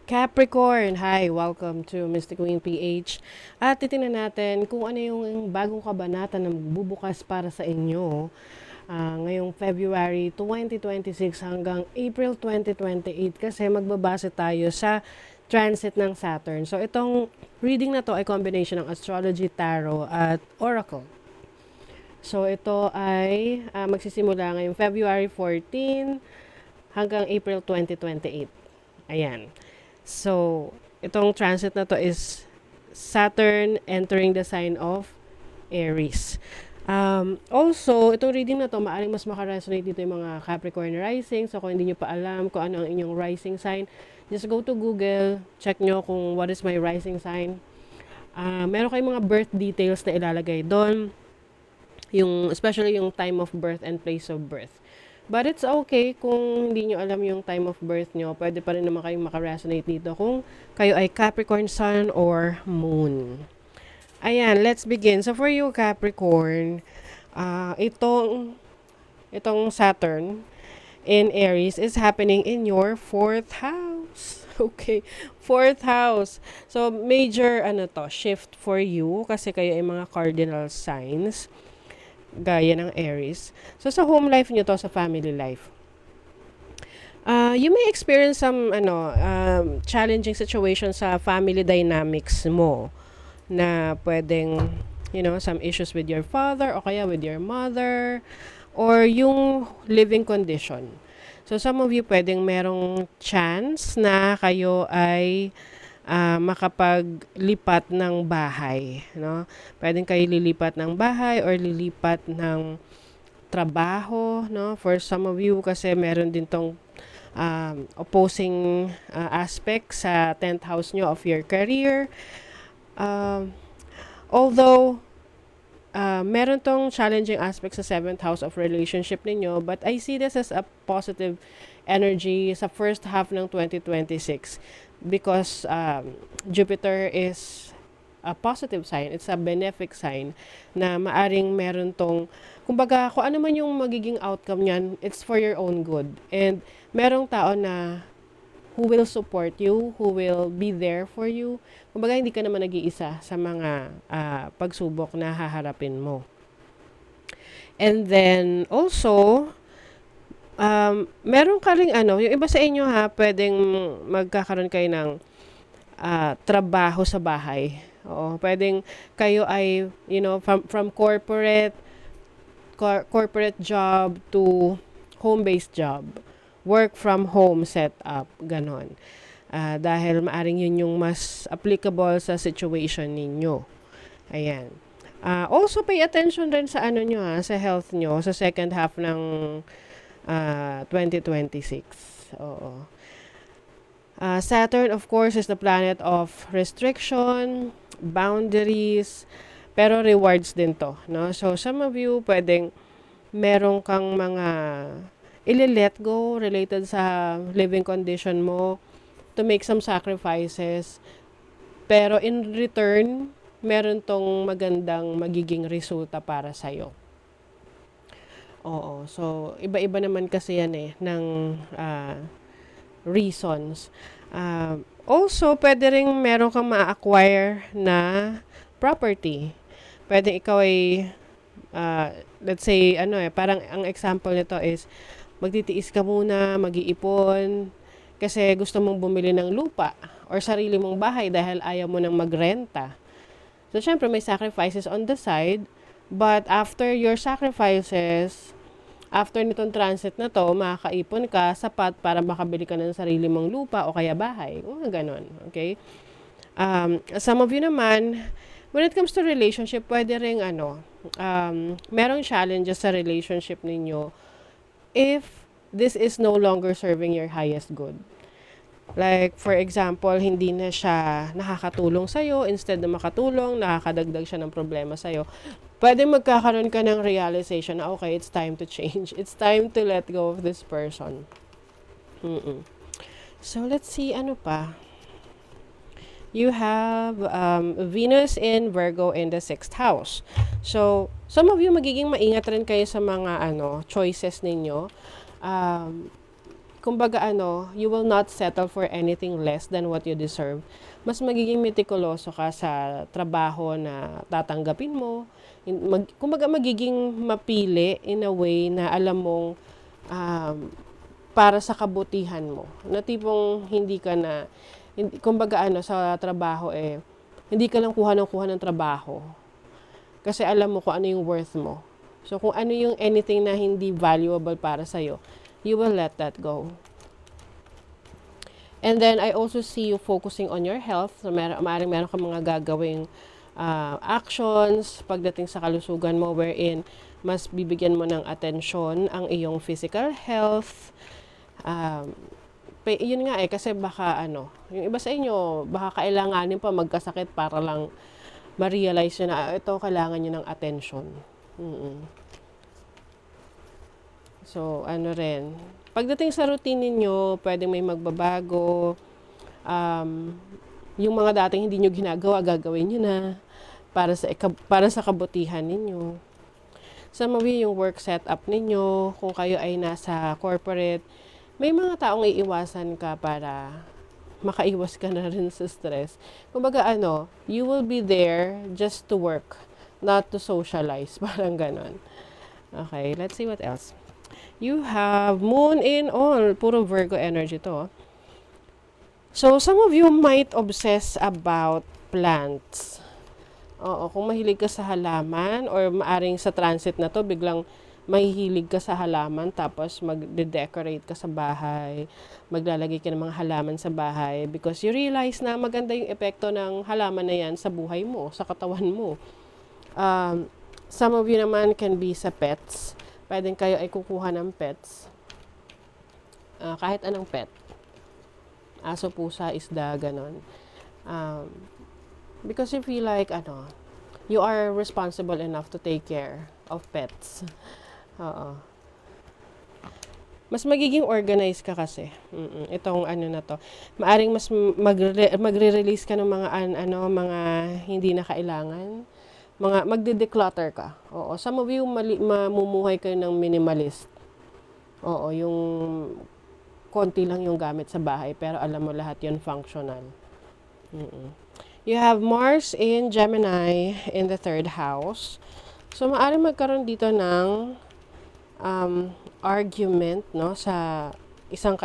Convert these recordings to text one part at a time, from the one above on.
Capricorn, hi! Welcome to Mystic Queen PH. At titingnan natin kung ano yung bagong kabanata na bubukas para sa inyo ngayong February 2026 hanggang April 2028 kasi magbabase tayo sa transit ng Saturn. So itong reading na to ay combination ng astrology, tarot at oracle. So ito ay magsisimula ngayong February 14 hanggang April 2028. Ayan. So, itong transit na to is Saturn entering the sign of Aries. Also, itong reading na to, maaaring mas makaresonate dito yung mga Capricorn rising. So, kung hindi nyo pa alam kung ano ang inyong rising sign, just go to Google, check nyo kung what is my rising sign. Meron kayong mga birth details na ilalagay doon, especially yung time of birth and place of birth. But it's okay kung hindi nyo alam yung time of birth nyo. Pwede pa rin naman kayong makaresonate dito kung kayo ay Capricorn Sun or Moon. Ayan, let's begin. So for you Capricorn, itong Saturn in Aries is happening in your 4th house. Okay, 4th house. So major shift for you kasi kayo ay mga cardinal signs gaya ng Aries. So, sa home life nyo to, sa family life, you may experience some challenging situation sa family dynamics mo na pwedeng, some issues with your father o kaya with your mother or yung living condition. So, some of you pwedeng merong chance na kayo ay makapaglipat ng bahay, no? Pwedeng kayo lilipat ng bahay or lilipat ng trabaho, no? For some of you kasi meron din tong opposing aspect sa 10th house nyo of your career. Although meron tong challenging aspect sa 7th house of relationship ninyo, but I see this as a positive energy sa first half ng 2026 because Jupiter is a positive sign, it's a benefic sign na maaring meron tong, kumbaga kung ano man yung magiging outcome niyan, it's for your own good. And merong tao na who will support you, who will be there for you. Kumbaga hindi ka naman nag-iisa sa mga pagsubok na haharapin mo. And then also, meron ka ring yung iba sa inyo pwedeng magkakaroon kayo ng trabaho sa bahay. Oo, pwedeng kayo ay, from corporate job to home-based job. Work from home setup, ganon. Dahil maaring yun yung mas applicable sa situation ninyo. Ayan. Also, pay attention rin sa sa health nyo, sa second half ng 2026. Oo. Saturn, of course, is the planet of restriction, boundaries, pero rewards din to, no? So, some of you, pwedeng merong kang mga let go related sa living condition mo to make some sacrifices. Pero in return, meron tong magandang magiging resulta para sa'yo. Oo. So, iba-iba naman kasi yan ng reasons. Also, pwede rin meron kang ma-acquire na property. Pwede ikaw ay, let's say, parang ang example nito is, magtitiis ka muna, mag-iipon, kasi gusto mong bumili ng lupa or sarili mong bahay dahil ayaw mo nang magrenta. So, syempre, may sacrifices on the side, but after your sacrifices, after nitong transit na to, makakaipon ka sapat para makabili ka ng sarili mong lupa o kaya bahay. Ganon. Okay? Some of you naman, when it comes to relationship, pwede rin merong challenges sa relationship ninyo if this is no longer serving your highest good. Like, for example, hindi na siya nakakatulong sa'yo. Instead na makatulong, nakakadagdag siya ng problema sa'yo. Pwede magkakaroon ka ng realization na, okay, it's time to change. It's time to let go of this person. So, let's see, ano pa? You have Venus in Virgo in the 6th house. So, some of you magiging maingat rin kayo sa mga choices ninyo. kumbaga you will not settle for anything less than what you deserve. Mas magiging metikuloso ka sa trabaho na tatanggapin mo. Kumbaga magiging mapili in a way na alam mong para sa kabutihan mo. Na tipong hindi ka na, kumbaga sa trabaho hindi ka lang kuha ng trabaho. Kasi alam mo kung ano yung worth mo. So kung ano yung anything na hindi valuable para sa'yo, you will let that go. And then, I also see you focusing on your health. So, maaaring meron ka mga gagawing actions pagdating sa kalusugan mo wherein mas bibigyan mo ng atensyon ang iyong physical health. Yun nga kasi baka yung iba sa inyo, baka kailanganin pa magkasakit para lang ma-realize nyo na ito, kailangan nyo ng atensyon. So, rin. Pagdating sa routine ninyo, pwedeng may magbabago. Yung mga dating hindi nyo ginagawa, gagawin nyo na para sa kabutihan ninyo. Some of you, yung work setup ninyo, kung kayo ay nasa corporate, may mga taong iiwasan ka para makaiwas ka na rin sa stress. Kumbaga you will be there just to work, not to socialize. Parang ganon. Okay, let's see what else. You have moon in all. Puro Virgo energy to. So, some of you might obsess about plants. Oo, kung mahilig ka sa halaman or maaring sa transit na to, biglang mahihilig ka sa halaman tapos mag-decorate ka sa bahay, maglalagay ka ng mga halaman sa bahay because you realize na maganda yung epekto ng halaman na yan sa buhay mo, sa katawan mo. Some of you naman can be sa pets. Pwedeng kayo ay kukuha ng pets. Kahit anong pet. Aso, pusa, isda, ganon. Because you feel like, you are responsible enough to take care of pets. Oo. Mas magiging organized ka kasi. Itong na to. Maaring mas magre-release ka ng mga mga hindi na kailangan. Magde-declutter ka. Oo. Some of you mamumuhay kayo ng minimalist. Oo, yung konti lang yung gamit sa bahay pero alam mo lahat yun functional. You have Mars in Gemini in the 3rd house. So maaring magkaroon dito ng argument sa isang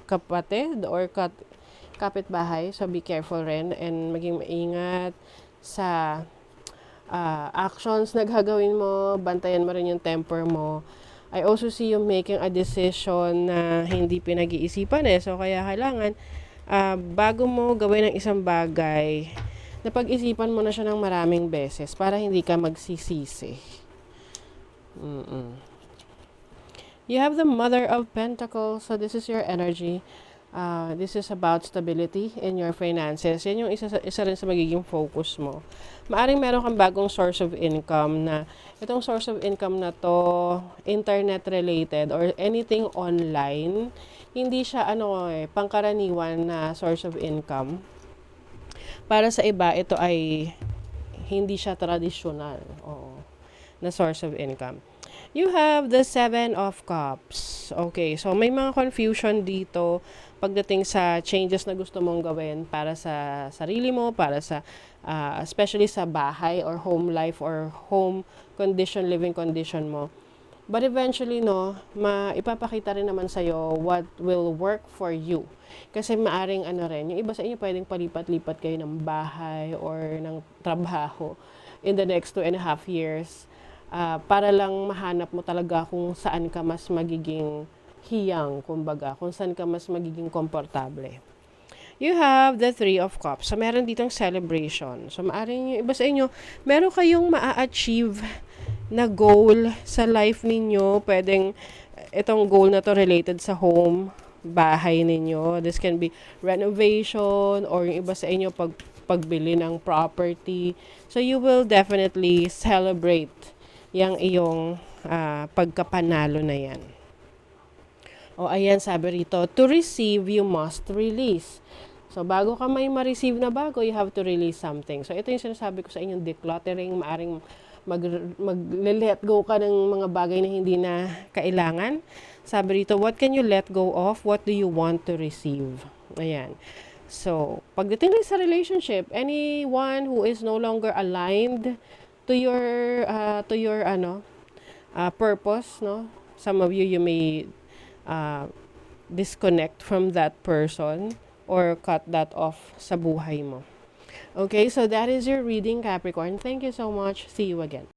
kapatid or kapitbahay. So be careful rin and maging maingat sa actions na gagawin mo, bantayan mo rin yung temper mo. I also see you making a decision na hindi pinag-iisipan So, kaya kailangan, bago mo gawin ang isang bagay, napag-isipan mo na siya ng maraming beses para hindi ka magsisisi. You have the Mother of Pentacles. So, this is your energy. This is about stability in your finances. Yan yung isa rin sa magiging focus mo. Maaring meron kang bagong source of income na itong source of income na to internet related or anything online. Hindi siya pangkaraniwan na source of income. Para sa iba, ito ay hindi siya traditional na source of income. You have the 7 of Cups. Okay, so may mga confusion dito pagdating sa changes na gusto mong gawin para sa sarili mo, para sa especially sa bahay or home life or home condition, living condition mo. But eventually, ipapakita rin naman sa'yo what will work for you. Kasi maaring rin, yung iba sa inyo pwedeng palipat-lipat kayo ng bahay or ng trabaho in the next 2.5 years. Para lang mahanap mo talaga kung saan ka mas magiging hiyang, kumbaga, kung saan ka mas magiging komportable. You have the 3 of Cups. So, meron ditong celebration. So, maaring yung iba sa inyo, meron kayong maa-achieve na goal sa life ninyo. Pwedeng itong goal na to related sa home, bahay ninyo. This can be renovation or yung iba sa inyo pagbili ng property. So, you will definitely celebrate yang iyong pagkapanalo na yan. Ayan, sabi rito, to receive, you must release. So, bago ka may ma-receive na bago, you have to release something. So, ito yung sinasabi ko sa inyong decluttering. Maaring mag-let go ka ng mga bagay na hindi na kailangan. Sabi rito, what can you let go of? What do you want to receive? Ayan. So, pagdating rin sa relationship, anyone who is no longer aligned to your purpose, no? Some of you may disconnect from that person or cut that off sa buhay mo. Okay, so that is your reading, Capricorn. Thank you so much. See you again.